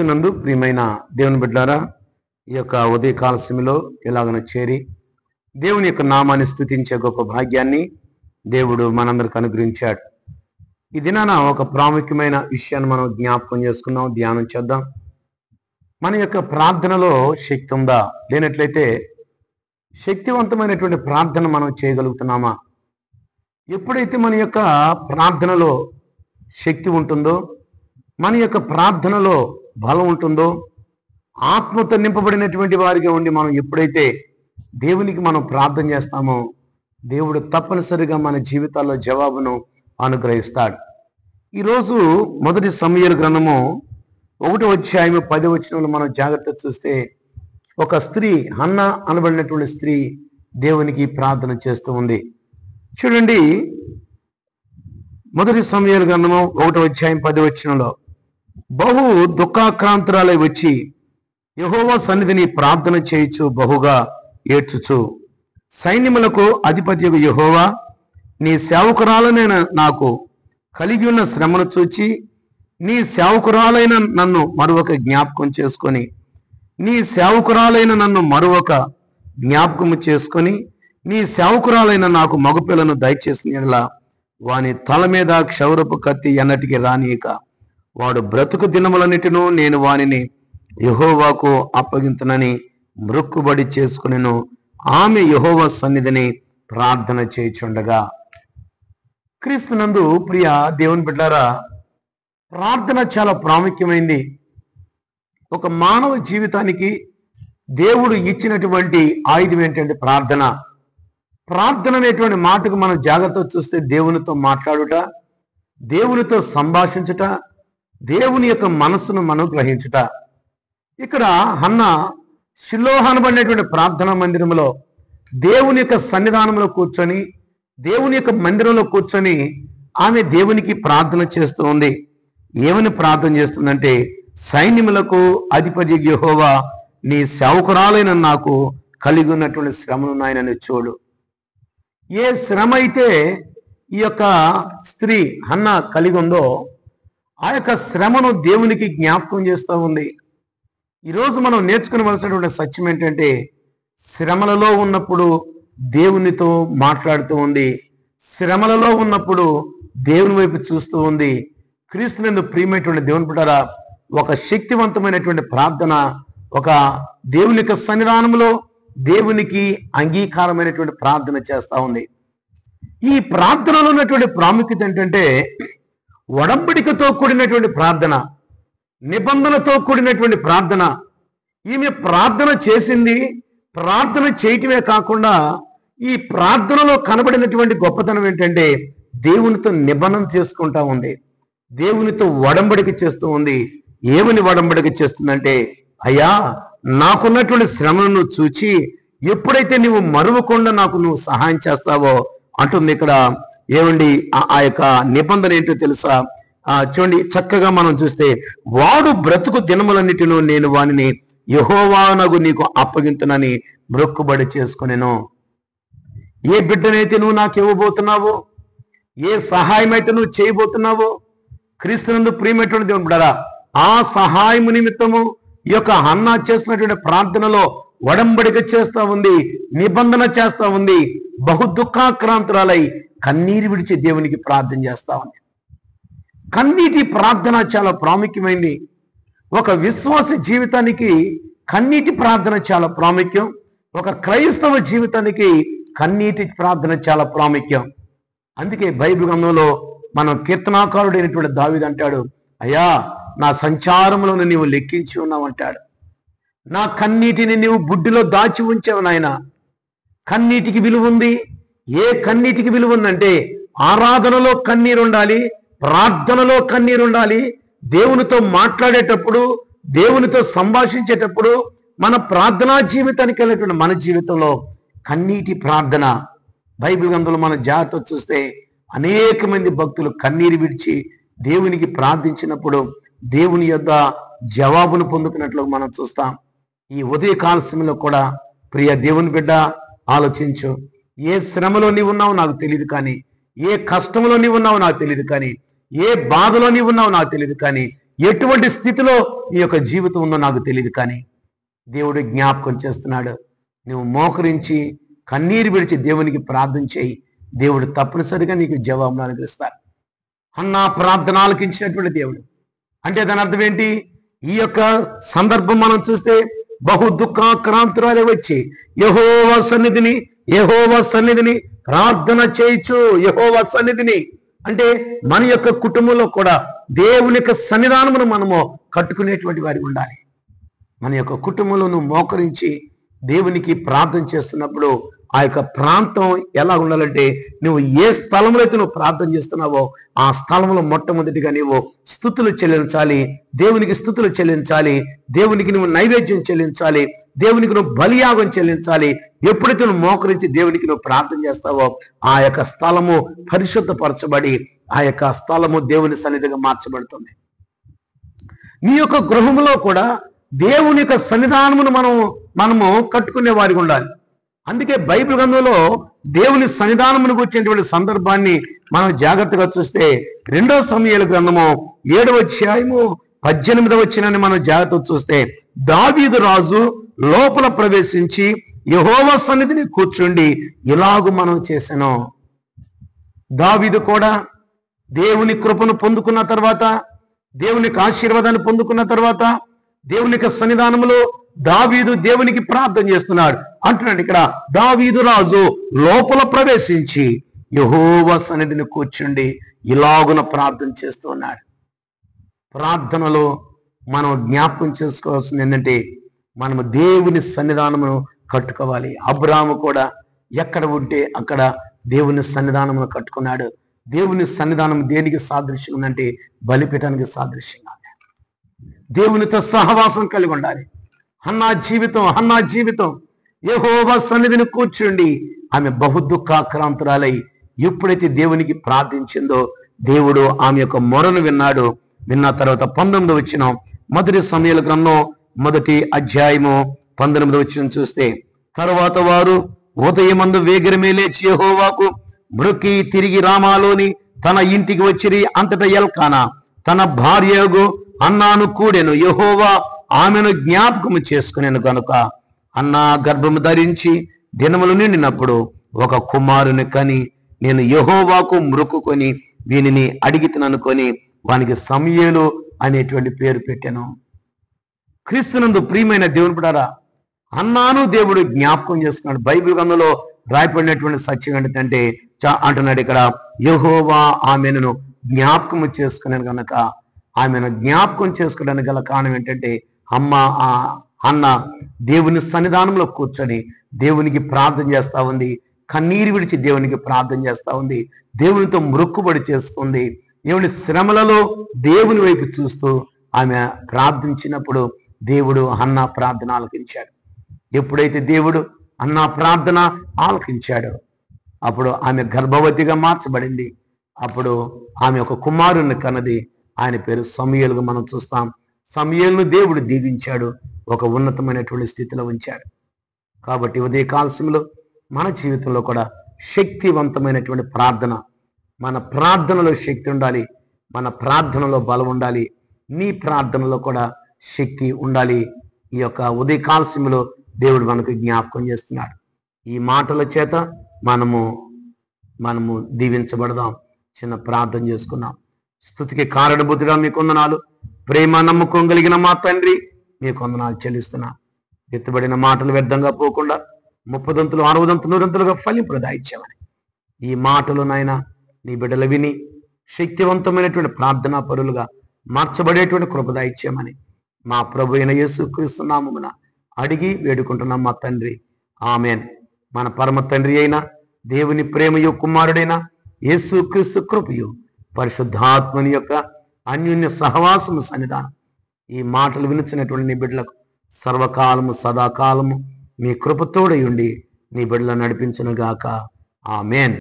క్రీస్తునందు ప్రియమైన దేవుని బిడ్డలారా, ఈ యొక్క ఉదయకాల సమయంలో ఎలాగన చేరి దేవుని యొక్క నామాన్ని స్తుతించే గొప్ప భాగ్యాన్ని దేవుడు మనందరికి అనుగ్రహించాడు. ఈ దినాన ఒక ప్రాముఖ్యమైన విషయాన్ని మనం జ్ఞాపకం చేసుకుందాం, ధ్యానం చేద్దాం. మన యొక్క ప్రార్థనలో శక్తి ఉందా? లేనట్లయితే శక్తివంతమైనటువంటి ప్రార్థన మనం చేయగలుగుతున్నామా? ఎప్పుడైతే మన యొక్క ప్రార్థనలో శక్తి ఉంటుందో, మన యొక్క ప్రార్థనలో బలం ఉంటుందో, ఆత్మతో నింపబడినటువంటి వారిగా ఉండి మనం ఎప్పుడైతే దేవునికి మనం ప్రార్థన చేస్తామో, దేవుడు తప్పనిసరిగా మన జీవితాల్లో జవాబును అనుగ్రహిస్తాడు. ఈరోజు మొదటి సమూయేలు గ్రంథము 1వ అధ్యాయం 10వ వచనంలో మనం జాగ్రత్త చూస్తే, ఒక స్త్రీ, హన్నా అనబడినటువంటి స్త్రీ దేవునికి ప్రార్థన చేస్తూ ఉంది. చూడండి, మొదటి సమూయేలు గ్రంథము 1వ అధ్యాయం 10వ వచనంలో, బహు దుఃఖాక్రాంతురాలై వచ్చి యెహోవా సన్నిధిని ప్రార్థన చేయుచు బహుగా ఏడ్చుచు, సైన్యములకు అధిపతియగు యెహోవా, నీ సేవకురాలనైన నాకు కలిగి ఉన్న శ్రమను చూచి నీ సేవకురాలైన నన్ను మరొక జ్ఞాపకం చేసుకొని, నీ సేవకురాలైన నన్ను మరొక జ్ఞాపకము చేసుకొని, నీ సేవకురాలైన నాకు మగపిల్లను దయచేసిన యెడల వాని తల మీద క్షౌరపు కత్తి ఎన్నటికి రానియక, వాడు బ్రతుకు దినములన్నిటినూ నేను వానిని యెహోవాకు అప్పగింతునని మృక్కుబడి చేసుకునేను. ఆమె యెహోవా సన్నిధిని ప్రార్థన చేయుచుండగా. క్రీస్తునందు ప్రియ దేవుని బిడ్డలారా, ప్రార్థన చాలా ప్రాముఖ్యమైంది. ఒక మానవ జీవితానికి దేవుడు ఇచ్చినటువంటి ఆయుధం ఏంటంటే ప్రార్థన. ప్రార్థన అనేటువంటి మాటకు మనం జాగ్రత్త చూస్తే దేవునితో మాట్లాడుట, దేవునితో సంభాషించుట, దేవుని యొక్క మనస్సును మనం గ్రహించుట. ఇక్కడ హన్నా షిలోహు అనబడినటువంటి ప్రార్థనా మందిరంలో దేవుని యొక్క సన్నిధానంలో కూర్చొని, దేవుని యొక్క మందిరంలో కూర్చొని ఆమె దేవునికి ప్రార్థన చేస్తూ ఉంది. ఏమని ప్రార్థన చేస్తుందంటే, సైన్యములకు అధిపతి యెహోవా, నీ సేవకురాలైన నాకు కలిగి ఉన్నటువంటి శ్రమను నాయనని చూడు. ఏ శ్రమ అయితే ఈ యొక్క స్త్రీ హన్నా కలిగి ఉందో, ఆ యొక్క శ్రమను దేవునికి జ్ఞాపకం చేస్తూ ఉంది. ఈరోజు మనం నేర్చుకునవలసినటువంటి సత్యం ఏంటంటే, శ్రమలలో ఉన్నప్పుడు దేవునితో మాట్లాడుతూ ఉంది, శ్రమలలో ఉన్నప్పుడు దేవుని వైపు చూస్తూ ఉంది. క్రీస్తునందు ప్రియమైనటువంటి దేవుని బిడ్డలారా, ఒక శక్తివంతమైనటువంటి ప్రార్థన, ఒక దేవుని యొక్క సన్నిధానంలో దేవునికి అంగీకారమైనటువంటి ప్రార్థన చేస్తూ ఉంది. ఈ ప్రార్థనలో ఉన్నటువంటి ప్రాముఖ్యత ఏంటంటే, ఒడంబడికతో కూడినటువంటి ప్రార్థన, నిబంధనతో కూడినటువంటి ప్రార్థన. ఈమె ప్రార్థన చేసింది, ప్రార్థన చేయటమే కాకుండా ఈ ప్రార్థనలో కనబడినటువంటి గొప్పతనం ఏంటంటే, దేవునితో నిబంధన చేసుకుంటా ఉంది, దేవునితో ఒడంబడిక చేస్తూ ఉంది. ఏమని ఒడంబడిక చేస్తుందంటే, అయ్యా, నాకున్నటువంటి శ్రమను చూచి ఎప్పుడైతే నువ్వు మరువకుండా నాకు నువ్వు సహాయం చేస్తావో అంటుంది. ఇక్కడ ఏమండి ఆ యొక్క నిబంధన ఏంటో తెలుసా? చూడండి, చక్కగా మనం చూస్తే, వాడు బ్రతుకు దినములన్నిటిలో నేను వానిని యెహోవానగు నీకు అప్పగింతునని మొక్కుబడి చేసుకునేను. ఏ బిడ్డనైతే నువ్వు నాకు ఇవ్వబోతున్నావో, ఏ సహాయం అయితే నువ్వు చేయబోతున్నావో, క్రీస్తునందు ప్రియమైనటువంటి దేవుని బిడ్డలారా, ఆ సహాయం నిమిత్తము ఈ యొక్క హన్నా చేస్తున్నటువంటి ప్రార్థనలో ఒడంబడిక చేస్తా ఉంది, నిబంధన చేస్తా ఉంది. బహు దుఃఖాక్రాంతురాలై కన్నీరు విడిచి దేవునికి ప్రార్థన చేస్తా ఉంది. కన్నీటి ప్రార్థన చాలా ప్రాముఖ్యమైంది. ఒక విశ్వాస జీవితానికి కన్నీటి ప్రార్థన చాలా ప్రాముఖ్యం. ఒక క్రైస్తవ జీవితానికి కన్నీటి ప్రార్థన చాలా ప్రాముఖ్యం. అందుకే బైబిల్ గ్రంథంలో మనం కీర్తనాకారుడైనటువంటి దావీదు అంటాడు, అయ్యా, నా సంచారములను నీవు లెక్కించి ఉన్నావు అంటాడు. నా కన్నీటిని నీవు బుడ్డిలో దాచి ఉంచావు నాయన. కన్నీటికి విలువ ఉంది. ఏ కన్నీటికి విలువ ఉందంటే, ఆరాధనలో కన్నీరు ఉండాలి, ప్రార్థనలో కన్నీరు ఉండాలి. దేవునితో మాట్లాడేటప్పుడు, దేవునితో సంభాషించేటప్పుడు, మన ప్రార్థనా జీవితానికి వెళ్ళేటువంటి మన జీవితంలో కన్నీటి ప్రార్థన. బైబిల్ గ్రంథంలో మన జాగ్రత్త చూస్తే అనేక మంది భక్తులు కన్నీరు విడిచి దేవునికి ప్రార్థించినప్పుడు దేవుని యొద్ద జవాబును పొందుకున్నట్లు మనం చూస్తాం. ఈ ఉదయకాల సమయంలో కూడా ప్రియ దేవుని బిడ్డ, ఆలోచించు. ఏ శ్రమలో నీవు ఉన్నావో నాకు తెలియదు, కానీ ఏ కష్టంలో నీవు ఉన్నావో నాకు తెలియదు, కానీ ఏ బాధలో నీవు ఉన్నావో నాకు తెలియదు, కానీ ఎటువంటి స్థితిలో నీ యొక్క జీవితం ఉందో నాకు తెలియదు, కానీ దేవుడు జ్ఞాపకం చేస్తున్నాడు. నువ్వు మోకరించి కన్నీరు విడిచి దేవునికి ప్రార్థన చేయి, దేవుడు తప్పనిసరిగా నీకు జవాబును అనుగ్రహిస్తాడు. హన్నా ప్రార్థన ఆలకించినటువంటి దేవుడు అంటే దాని అర్థం ఏంటి? ఈ యొక్క సందర్భం మనం చూస్తే బహు దుఃఖాక్రాంతురాలే వచ్చి యెహోవా సన్నిధిని ప్రార్థన చేయొచ్చు. యెహోవా సన్నిధిని అంటే మన యొక్క కుటుంబంలో కూడా దేవుని యొక్క సన్నిధానమును మనము కట్టుకునేటువంటి వారి ఉండాలి. మన యొక్క కుటుంబంలో నువ్వు మోకరించి దేవునికి ప్రార్థన చేస్తున్నప్పుడు ఆ యొక్క ప్రాంతం ఎలా ఉండాలంటే, నువ్వు ఏ స్థలంలో అయితే నువ్వు ప్రార్థన చేస్తున్నావో ఆ స్థలంలో మొట్టమొదటిగా నీవు స్తుతులు చెల్లించాలి, దేవునికి స్తుతులు చెల్లించాలి, దేవునికి నువ్వు నైవేద్యం చెల్లించాలి, దేవునికి నువ్వు బలియాగం చెల్లించాలి. ఎప్పుడైతే నువ్వు మోకరించి దేవునికి నువ్వు ప్రార్థన చేస్తావో ఆ యొక్క స్థలము పరిశుద్ధపరచబడి ఆ యొక్క స్థలము దేవుని సన్నిధిగా మార్చబడుతుంది. నీ యొక్క గృహంలో కూడా దేవుని యొక్క సన్నిధానమును మనము కట్టుకునే వారికి ఉండాలి. అందుకే బైబిల్ గ్రంథంలో దేవుని సన్నిధానమును గురించినటువంటి సందర్భాన్ని మనం జాగ్రత్తగా చూస్తే 2 సమూయేలు గ్రంథము 7వ అధ్యాయము 18వ వచనాన్ని మనం జాగ్రత్తగా చూస్తే, దావీదు రాజు లోపల ప్రవేశించి యెహోవా సన్నిధిని కూర్చుండి ఇలాగు మనం చేశాను. దావీదు కూడా దేవుని కృపను పొందుకున్న తర్వాత, దేవునికి ఆశీర్వాదాన్ని పొందుకున్న తర్వాత దేవుని యొక్క సన్నిధానంలో దావీదు దేవునికి ప్రార్థన చేస్తున్నాడు అంటున్నాడు. ఇక్కడ దావీదు రాజు లోపల ప్రవేశించి యెహోవా సన్నిధిని కూర్చుండి ఇలాగున ప్రార్థన చేస్తున్నాడు. ప్రార్థనలో మనం జ్ఞాపకం చేసుకోవాల్సింది ఏంటంటే, మనము దేవుని సన్నిధానమును కట్టుకోవాలి. అబ్రాహాము కూడా ఎక్కడ ఉంటే అక్కడ దేవుని సన్నిధానమును కట్టుకున్నాడు. దేవుని సన్నిధానం దేనికి సాదృశ్యం ఉందంటే బలిపీఠానికి సాదృశ్యంగా దేవునితో సహవాసం కలిగి ఉండాలి. హన్నా జీవితం యెహోవా సన్నిధిని కూర్చుండి ఆమె బహు దుఃఖాక్రాంతురాలై ఎప్పుడైతే దేవునికి ప్రార్థించిందో దేవుడు ఆమె యొక్క మొరను విన్నాడు. విన్న తర్వాత 19వ వచనం 1 సమూయేలు గ్రంథం 1వ అధ్యాయము 19వ వచనం చూస్తే, తరువాత వారు ఉదయమందు వేగిరమే లేచి యెహోవాకు మ్రొక్కి తిరిగి రామాలోని తన ఇంటికి వచ్చిరి. అంతటా ఎల్కానా తన భార్యగు హన్నాను కూడెను. యెహోవా ఆమెను జ్ఞాపకము చేసుకునేను కనుక హన్నా గర్భము ధరించి దినములు నిండినప్పుడు ఒక కుమారుని కని నేను యెహోవాకు మ్రొక్కుకొని వీనిని అడిగితననుకొని వానికి సమూయేలు అనేటువంటి పేరు పెట్టాను. క్రీస్తునందు ప్రియమైన దేవుని బిడ్డలారా, హన్నాను దేవుడు జ్ఞాపకం చేసుకున్నాడు. బైబిల్ గ్రంథంలో రాయబడినటువంటి సత్యం ఏంటంటే అంటున్నాడు ఇక్కడ, యెహోవా ఆమెను జ్ఞాపకము చేసుకున్నాను కనుక. ఆమెను జ్ఞాపకం చేసుకోవడానికి గల కారణం ఏంటంటే, అన్న దేవుని సన్నిధానంలో కూర్చొని దేవునికి ప్రార్థన చేస్తా ఉంది, కన్నీరు విడిచి దేవునికి ప్రార్థన చేస్తా ఉంది, దేవునితో మ్రొక్కుబడి చేసుకుంది. దేవుని శ్రమలలో దేవుని వైపు చూస్తూ ఆమె ప్రార్థించినప్పుడు దేవుడు హన్నా ప్రార్థన ఆలకించాడు. ఎప్పుడైతే దేవుడు హన్నా ప్రార్థన ఆలకించాడో అప్పుడు ఆమె గర్భవతిగా మార్చబడింది. అప్పుడు ఆమె ఒక కుమారుని కన్నది. ఆయన పేరు సమూయేలుగా మనం చూస్తాం. సమూయేలును దేవుడు దీవించాడు, ఒక ఉన్నతమైనటువంటి స్థితిలో ఉంచాడు. కాబట్టి ఉదయకాల సమయంలో మన జీవితంలో కూడా శక్తివంతమైనటువంటి ప్రార్థన, మన ప్రార్థనలో శక్తి ఉండాలి, మన ప్రార్థనలో బలం ఉండాలి, నీ ప్రార్థనలో కూడా శక్తి ఉండాలి. ఈ యొక్క ఉదయకాల సమయంలో దేవుడు మనకు జ్ఞాపకం చేస్తున్నాడు. ఈ మాటల చేత మనము దీవించబడదాం. చిన్న ప్రార్థన చేసుకున్నాం. స్తుతికి కారణభూతుడా మీకు వందనాలు. ప్రేమ నమ్మకం కలిగిన మా తండ్రి మీకు వందనాలు చెల్లిస్తున్నా. ఎత్తుబడిన మాటలు వ్యర్థంగా పోకుండా 30 60 100 ఫలింపదాయిచ్చామని ఈ మాటలు నాయన నీ బిడ్డలు విని శక్తివంతమైనటువంటి ప్రార్థనా పరులుగా మార్చబడేటువంటి కృపదాయిచ్చామని మా ప్రభు అయిన యేసుక్రీస్తు నామమున అడిగి వేడుకుంటున్నాం మా తండ్రి, ఆమెన్. మన పరమ తండ్రి అయిన దేవుని ప్రేమయు కుమారుడైన యేసుక్రీస్తు కృపయు పరిశుద్ధాత్మని యొక్క అన్యోన్య సహవాసము సన్నిధానం ఈ మాటలు వినిచినటువంటి నీ బిడ్డలకు సర్వకాలము సదాకాలము మీ కృపతోడై ఉండి నీ బిడ్డలను నడిపించును గాక. ఆమెన్.